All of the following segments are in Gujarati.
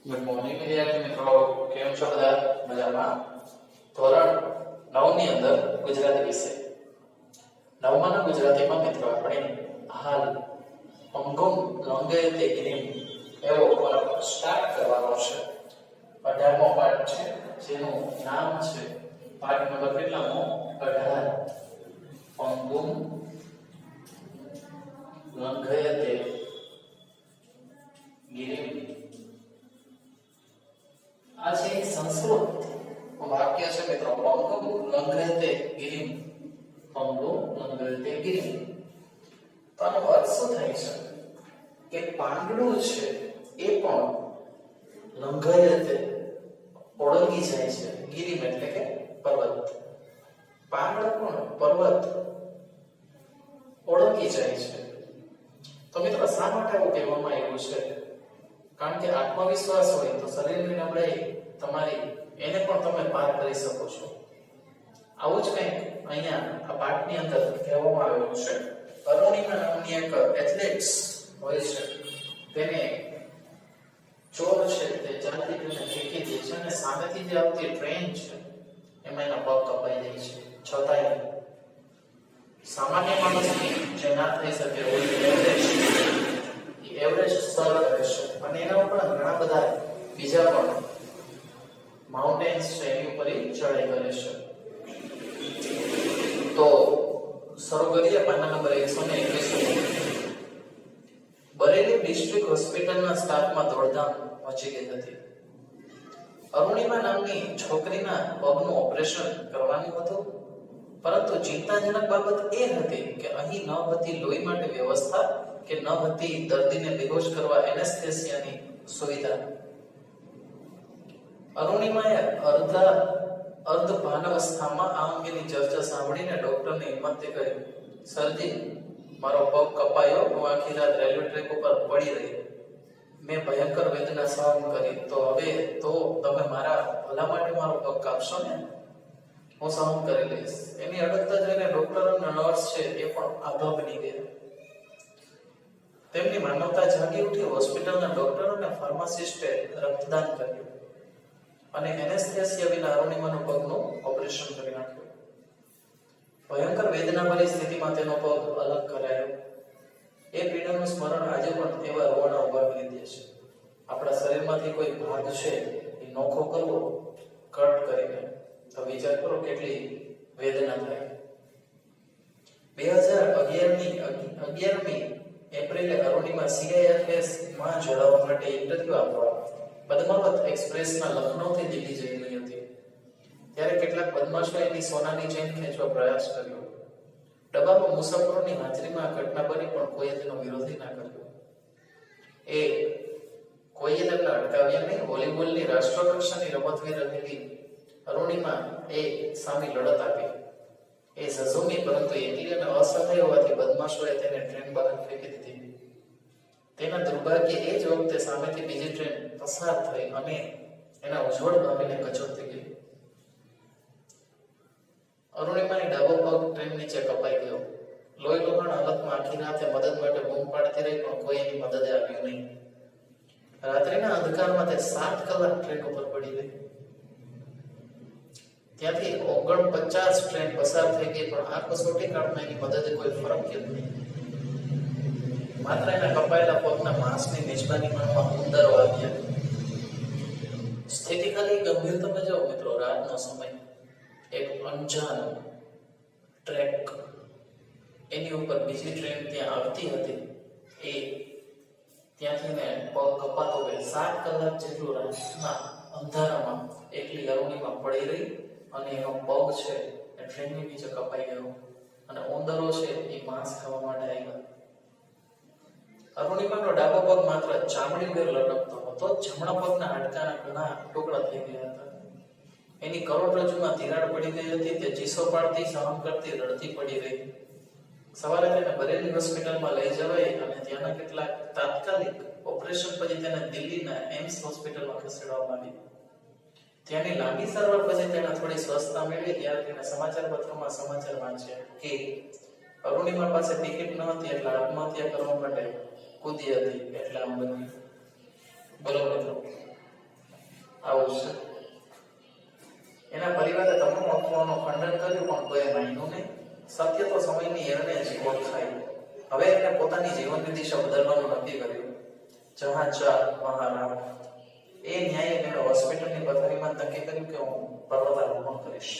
ગુડ મોર્નિંગ વિદ્યાર્થી મિત્રો, કેમ છો બધા? મજામાં? ધોરણ 9 ની અંદર ગુજરાતી વિષય 9 ના ગુજરાતીમાં મિત્રો આપણે હાલ અંગમ લંઘયતે ગિરિમ એવો પાઠ સ્ટાર્ટ કરવાનો છે. 18મો પાઠ છે જેનું નામ છે પાઠ નંબર કેટલામો? 18 અંગમ લંઘયતે ગિરિમ. આ છે સંસ્કૃત વાક્ય છે મિત્રો. અંગમ લંઘયતે ગિરિમ, અંગમ લંઘયતે ગિરિમ. તો આનો અર્થ શું થાય છે કે પાંદડું છે એ પણ લંઘયતે ઓળંગી જાય છે. ગિરિમ એટલે કે પર્વત. પાંદડા પણ પર્વત ઓળંગી જાય છે. તો મિત્રો શા માટે આવું કહેવામાં આવ્યું છે? કારણ કે આત્મવિશ્વાસ હોય તો શરીરની નબળાઈ તમારી એને પણ તમે પાર કરી શકો છો. આવું જ કંઈક અહીંયા આ પાઠની અંદર કહેવામાં આવેલું છે. અરુણિમા નામની એક એથ્લેટ્સ હોય છે, તેને ચોર છે તે ચાલતી ટ્રેને ફેંકી દે છે અને સામેથી જે આવતી ટ્રેન છે એમાં એના પગ કપાઈ જાય છે. છતાંય સામાન્ય માણસની જે ના થઈ શકે એવરેસ્ટ સર કરે છે અને એના ઉપર ઘણા બધા બીજા પણ માઉન્ટેન્સ છે એની ઉપર ચડાઈ કરે છે. તો શરૂ કરીએ પાના નંબર 121. બરેલી ડિસ્ટ્રિક્ટ હોસ્પિટલના સ્ટાફમાં દોડધામ મચી ગઈ હતી. અરુણિમા નામની છોકરીના પગનું ઓપરેશન કરવાનું હતું, પરંતુ ચિંતાજનક બાબત એ હતી કે અહીં ન હતી લોહી માટે વ્યવસ્થા કે ન હતી દર્દીને બેહોશ કરવા એનેસ્થેસિયાની સુવિધા. અરુણિમાએ અર્ધ ભાનાવસ્થામાં આ અંગેની ચર્ચા સાંભળીને ડોક્ટરને હિંમતે કહ્યું, સરજી, મારો પગ કપાયો, હું આખી રાત રેલવે ટ્રેક ઉપર પડી રહી, મેં ભયંકર વેદના સહન કરી, તો હવે તો તમે મારા ભલા માટે મારો પગ કાપશો ને? હું સહન કરી લઈશ. એની અડગતા જોઈને ડોક્ટર અને નર્સ છે એ પણ આભા બની ગયા. તેમની માનવતા જાગી ઉઠી. હોસ્પિટલના ડોક્ટર અને ફાર્માસિસ્ટે રક્તદાન કર્યું અને એનેસ્થેસિયા વિના અરુણિમાનો પગનું ઓપરેશન કરી નાખ્યું. ભયંકર વેદનાભરી સ્થિતિમાં તેનો પગ અલગ કરાયો. એ પીડાનું સ્મરણ આજે પણ એવા રોવાના ઉભા કરી દે છે. આપણા શરીરમાંથી કોઈ ભાગ છે એ નોખો કરવો કટ કરીને, તો વિચાર કરો કેટલી વેદના થાય. 2011ની એપ્રિલે અરુણિમા CIFS માં જોડાવા માટે ઇન્ટરવ્યુ આપવા પદ્માવત એક્સપ્રેસના લખનૌથી દિલ્હી જઈ રહી હતી. ત્યારે કેટલાક બદમાશોએ એની સોનાની ચેન ખેંચવા પ્રયાસ કર્યો. ડબ્બામાં મુસાફરોની હાજરીમાં ઘટના બની, પણ કોઈએ તેનો વિરોધ ના કર્યો. કોઈએ તેમને અટકાવ્યા નહીં. વોલીબોલની રાષ્ટ્રકક્ષાની રમતવીર રહેલી અરુણિમા એ સામે લડત આપી. એ ઝઝુમી, પરંતુ એકલી અને અસહાય હોવાથી બદમાશોએ તેને ટ્રેન બહાર ફેંકી દીધી. તેના દુર્ભાગ્યે એ જ વખતે સામેથી બીજી ટ્રેન પસાર થઈ અને એના ઉજ્જવળ ભાવિને કચોટતી ગઈ. અરુણિમાની ડાબો પગ ટ્રેન નીચે કપાઈ ગયો. લોહી લોહાણ હાલતમાં આખી રાતે મદદ માટે બૂમ પાડતી રહી, પણ કોઈ એની મદદે આવ્યું નહીં. રાત્રિના અંધકારમાં તે 7 કલાક ટ્રેન ઉપર પડી ગઈ. ત્યાંથી 49 ટ્રેન પસાર થઈ ગઈ, પણ આ કસોટી કાળમાં એની મદદે કોઈ ફરક પડ્યો નહીં. માત્ર એના કપાયેલા પગના માંસની નિષ્બાની માનવા ઉંદરો આવ્યા. સ્થિતિ ખાલી ગંભીર તમે જાઓ મિત્રો. રાતનો સમય, એક અંજાન ટ્રેક, એની ઉપર બીજી ટ્રેન ત્યાં આવતી હતી. એ ત્યાંથી ને પગ કપાતો ગયો. 7 કલાક જેટલું રાતના અંધારામાં એકલી અરુણિમા પડી રહી અને એનો પગ છે એ ટ્રેનની નીચે કપાઈ ગયો અને ઉંદરો છે એ માંસ ખાવા માટે આવ્યા. અરુણિમાનો ડાબો પગ માત્ર ચામડી ઉપર લટકતો હતો. જમણા પગના હાડકાના ઘણા ટુકડા થઈ ગયા હતા. એની કરોડરજ્જુમાં તિરાડ પડી ગઈ હતી. તે ચીસો પાડતી, સહન કરતી, રડતી પડી રહી. સવારે તેને બરેલી હોસ્પિટલમાં લઈ જવાઈ અને ત્યાંના કેટલાક તાત્કાલિક ઓપરેશન પછી તેને દિલ્હીના એમ્સ હોસ્પિટલમાં ખસેડવામાં આવી. ત્યાંની લાંબી સારવાર પછી તેને થોડી સ્વસ્થતા મેળવી. ત્યારે તેને સમાચાર પત્રોમાં સમાચાર વાંચ્યા કે અરુણિમા પાસે ટિકિટ ન હતી, એટલે આત્મહત્યા કરવા માટે કૂદી હતી. એટલે આમ બન્યું. બોલો મિત્રો, આવું છે. એના પરિવારે તમામ અફવાઓનું ખંડન કર્યું પણ કોઈ માન્યું નહીં. સત્ય તો સમયની એરને જ ઓળખાય. હવે એને પોતાની જીવનની દિશા બદલવાનું નક્કી કર્યું. જહાં ચા વહાં રાહ. એ ન્યાયે એણે હોસ્પિટલની પથારીમાં નક્કી કર્યું કે હું પર્વતારોહણ કરીશ.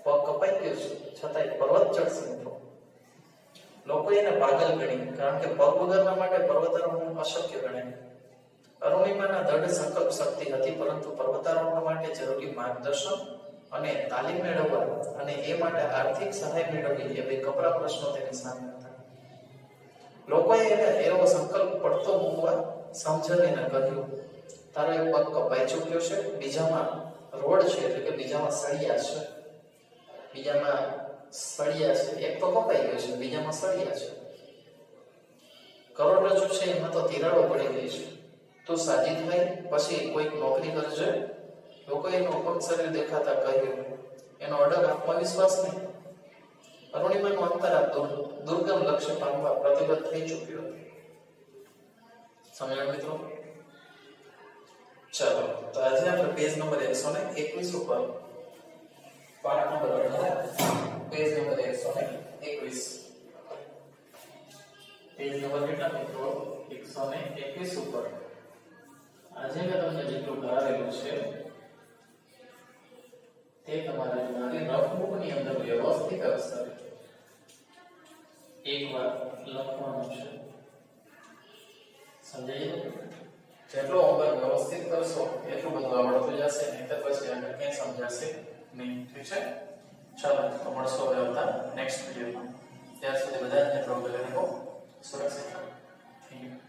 પગ કપાઈ ગયો છે છતાંય પર્વત ચડશે મિત્રો. લોકોએ એને પાગલ ગણી, કારણ કે પગ વગરના માટે પર્વતારોહણ અશક્ય ગણાય. અરુણિમાના દ્રઢ સંકલ્પ શક્તિ હતી, પરંતુ પર્વતારોહણ માટે જરૂરી માર્ગદર્શન અને તાલીમ મેળવવા અને એ માટે આર્થિક સહાય મેળવવી એ બે કપરા પ્રશ્નો તેની સામે હતા. લોકોએ એને એવો સંકલ્પ પડતો મૂકવા સમજાવીને કહ્યું, તારો એક પગ કપાઈ ચૂક્યો છે, બીજામાં રોડ છે, એટલે કે બીજામાં સળિયા છે. બીજામાં સળિયા છે. એક તો કપાઈ ગયો છે, બીજામાં સળિયા છે. કરોડરજ્જુ છે એમાં તો તિરાડો પડી ગઈ છે. તું સાજી થાય પછી કોઈક નોકરી કરજે. લોકોએ એનું ઉપમ શરીર દેખાતા કહ્યું, એનો અડગ આત્મવિશ્વાસ નહીં. અરુણિમાનું અંતર દુર્ગમ લક્ષ્ય પામવા પ્રતિબદ્ધ થઈ ચૂક્યું હતું. સમજો મિત્રો. ચાલો, તો આજે આપણે પેજ નંબર 121 ઉપર પાઠ number 18 page number 121 page number કેટલા મિત્રો 121 ઉપર આજે મેં તમને જેટલું કરાવેલું છે તે તમારે નાની નોટબુક ની અંદર વ્યવસ્થિત અક્ષરે એકવાર લખવાનું છે. સમજાયું? જેટલો હોમવર્ક વ્યવસ્થિત કરશો એટલું બધું આવડતું જશે, નહીંતર પછી આગળ ક્યાંય સમજાશે નહીં. ઠીક છે? ચાલો, તો મળશો હવે આવતા નેક્સ્ટ વિડીયોમાં. ત્યાર સુધી બધા જ મિત્રો સુરક્ષિત રહો. Thank you.